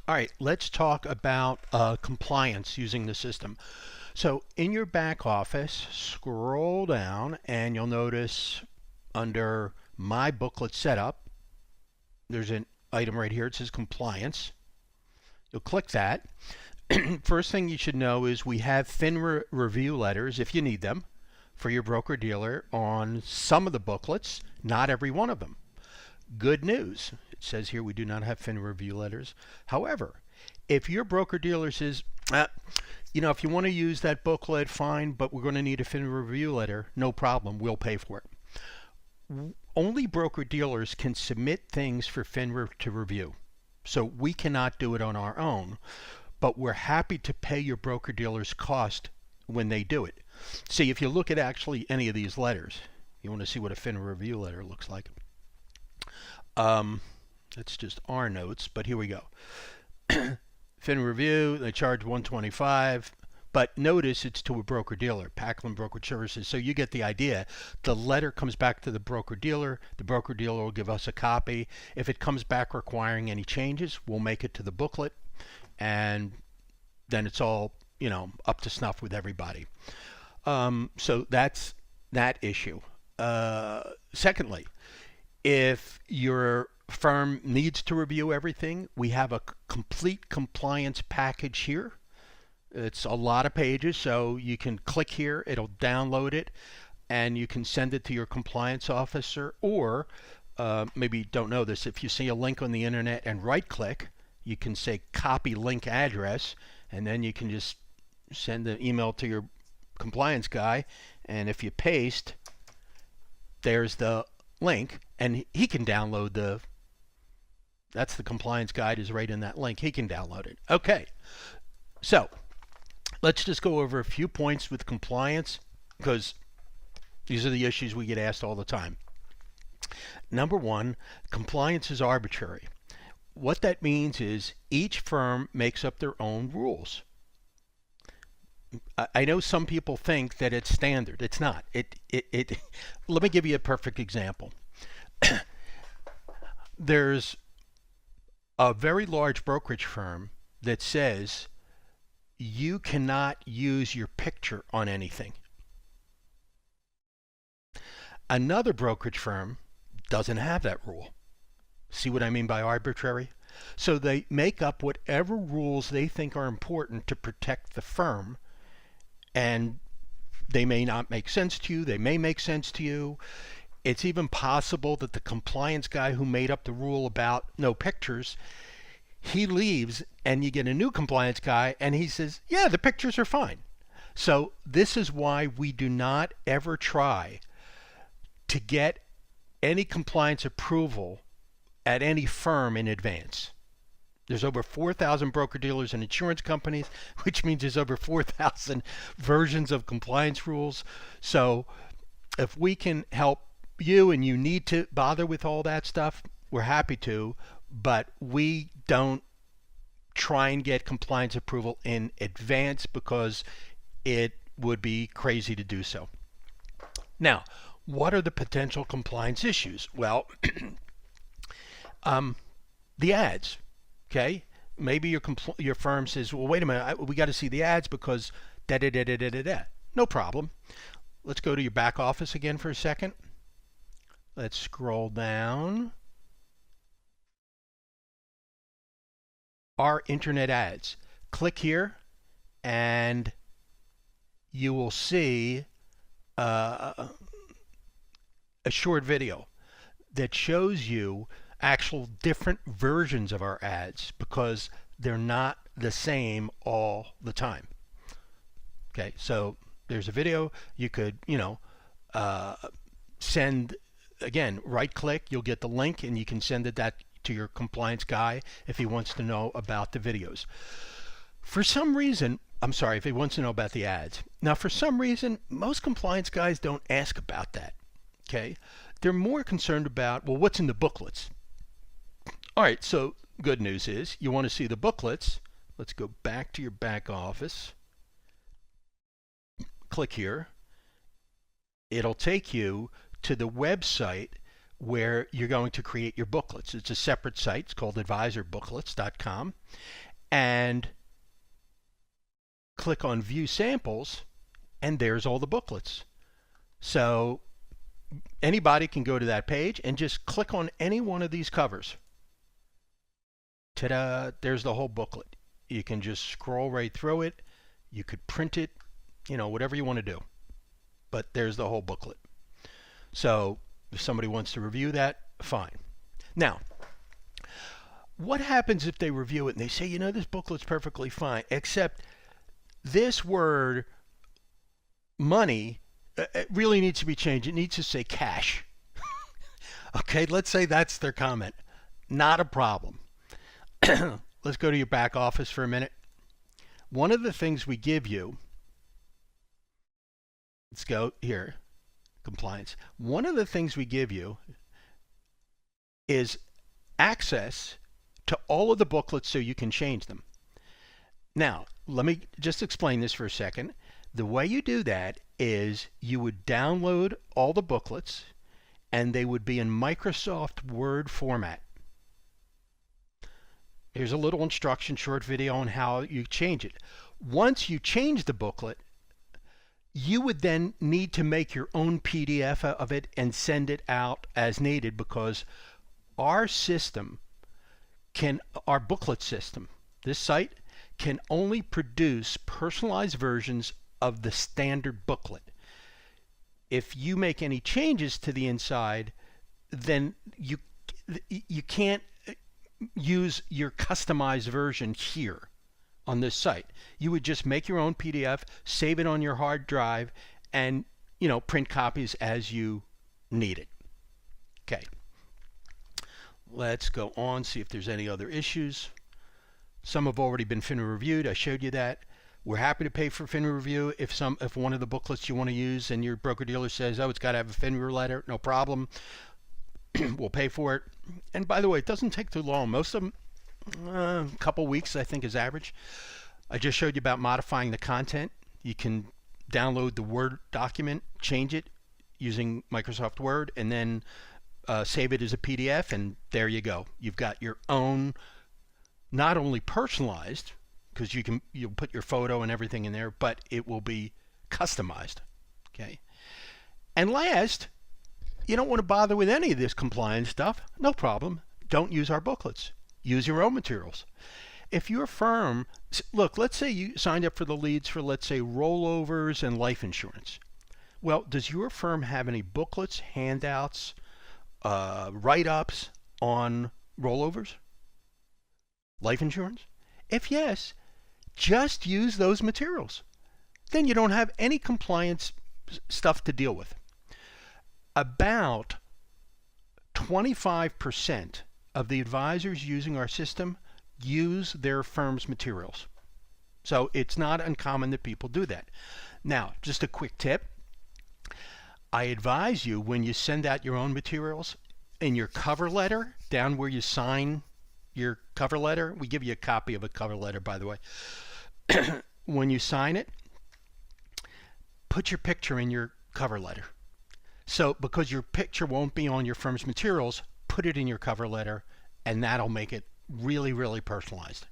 All right, let's talk about compliance using the system. So in your back office, scroll down and you'll notice under My Booklet Setup, there's an item right here. It says Compliance. You'll click that. First thing you should know is we have FINRA review letters, if you need them, for your broker-dealer on some of the booklets, not every one of them. Good news. It says here we do not have FINRA review letters. However, if your broker-dealer says, if you want to use that booklet, fine, but we're going to need a FINRA review letter, no problem, we'll pay for it. Only broker-dealers can submit things for FINRA to review. So we cannot do it on our own, but we're happy to pay your broker-dealer's cost when they do it. See, if you look at actually any of these letters, you want to see what a FINRA review letter looks like. That's just our notes, but here we go. FINRA review, they charge $125, but notice it's to a broker-dealer, Packland Brokerage Services, so you get the idea. The letter comes back to the broker-dealer will give us a copy. If it comes back requiring any changes, we'll make it to the booklet, and then it's all, up to snuff with everybody. So that's that issue. Secondly, if your firm needs to review everything, we have a complete compliance package here. It's a lot of pages, so you can click here, it'll download it, and you can send it to your compliance officer, or maybe you don't know this, if you see a link on the internet and right click, you can say copy link address, and then you can just send an email to your compliance guy, and if you paste, there's the link, and he can download that's the compliance guide is right in that link. He can download it. Okay, so let's just go over a few points with compliance, because these are the issues we get asked all the time. Number one, compliance is arbitrary. What that means is each firm makes up their own rules. I know some people think that it's standard. It's not. Let me give you a perfect example. There's a very large brokerage firm that says you cannot use your picture on anything. Another brokerage firm doesn't have that rule. See what I mean by arbitrary? So they make up whatever rules they think are important to protect the firm, and they may not make sense to you, they may make sense to you. It's even possible that the compliance guy who made up the rule about no pictures, he leaves and you get a new compliance guy and he says, yeah, the pictures are fine. So this is why we do not ever try to get any compliance approval at any firm in advance. There's over 4,000 broker-dealers and insurance companies, which means there's over 4,000 versions of compliance rules. So if we can help you and you need to bother with all that stuff, we're happy to, but we don't try and get compliance approval in advance because it would be crazy to do so. Now, what are the potential compliance issues? Well, the ads. Okay, maybe your firm says, well, wait a minute, we got to see the ads because da da da da da da da. No problem. Let's go to your back office again for a second. Let's scroll down. Our internet ads. Click here, and you will see a short video that shows you actual different versions of our ads because they're not the same all the time. Okay, so there's a video. You could, send, again, right click, you'll get the link and you can send that to your compliance guy if he wants to know about the videos. For some reason, I'm sorry, if he wants to know about the ads. Now, for some reason, most compliance guys don't ask about that. Okay, they're more concerned about, well, what's in the booklets? All right, so good news is you want to see the booklets. Let's go back to your back office. Click here. It'll take you to the website where you're going to create your booklets. It's a separate site. It's called advisorbooklets.com. And click on View Samples, and there's all the booklets. So anybody can go to that page and just click on any one of these covers. Ta-da! There's the whole booklet. You can just scroll right through it. You could print it, whatever you want to do. But there's the whole booklet. So if somebody wants to review that, fine. Now, what happens if they review it and they say, this booklet's perfectly fine, except this word money it really needs to be changed. It needs to say cash. Okay, let's say that's their comment. Not a problem. Let's go to your back office for a minute. One of the things we give you, let's go here, compliance. One of the things we give you is access to all of the booklets so you can change them. Now, let me just explain this for a second. The way you do that is you would download all the booklets and they would be in Microsoft Word format. Here's a little instruction short video on how you change it. Once you change the booklet, you would then need to make your own PDF of it and send it out as needed, because our system our booklet system, this site, can only produce personalized versions of the standard booklet. If you make any changes to the inside, then you can't use your customized version here on this site. You would just make your own PDF, save it on your hard drive, and print copies as you need it. Okay. Let's go on, see if there's any other issues. Some have already been FINRA reviewed. I showed you that. We're happy to pay for FINRA review if one of the booklets you want to use and your broker-dealer says, oh, it's got to have a FINRA letter, no problem. We'll pay for it. And by the way, it doesn't take too long. Most of them, a couple weeks, I think, is average. I just showed you about modifying the content. You can download the Word document, change it using Microsoft Word, and then save it as a PDF, and there you go. You've got your own, not only personalized, because you'll put your photo and everything in there, but it will be customized. Okay. And last, you don't want to bother with any of this compliance stuff. No problem. Don't use our booklets. Use your own materials. If your firm, look, let's say you signed up for the leads for, let's say, rollovers and life insurance. Well, does your firm have any booklets, handouts, write-ups on rollovers, life insurance? If yes, just use those materials. Then you don't have any compliance stuff to deal with. About 25% of the advisors using our system use their firm's materials. So it's not uncommon that people do that. Now, just a quick tip. I advise you, when you send out your own materials, in your cover letter, down where you sign your cover letter, we give you a copy of a cover letter, by the way. When you sign it, put your picture in your cover letter. So because your picture won't be on your firm's materials, put it in your cover letter, and that'll make it really, really personalized.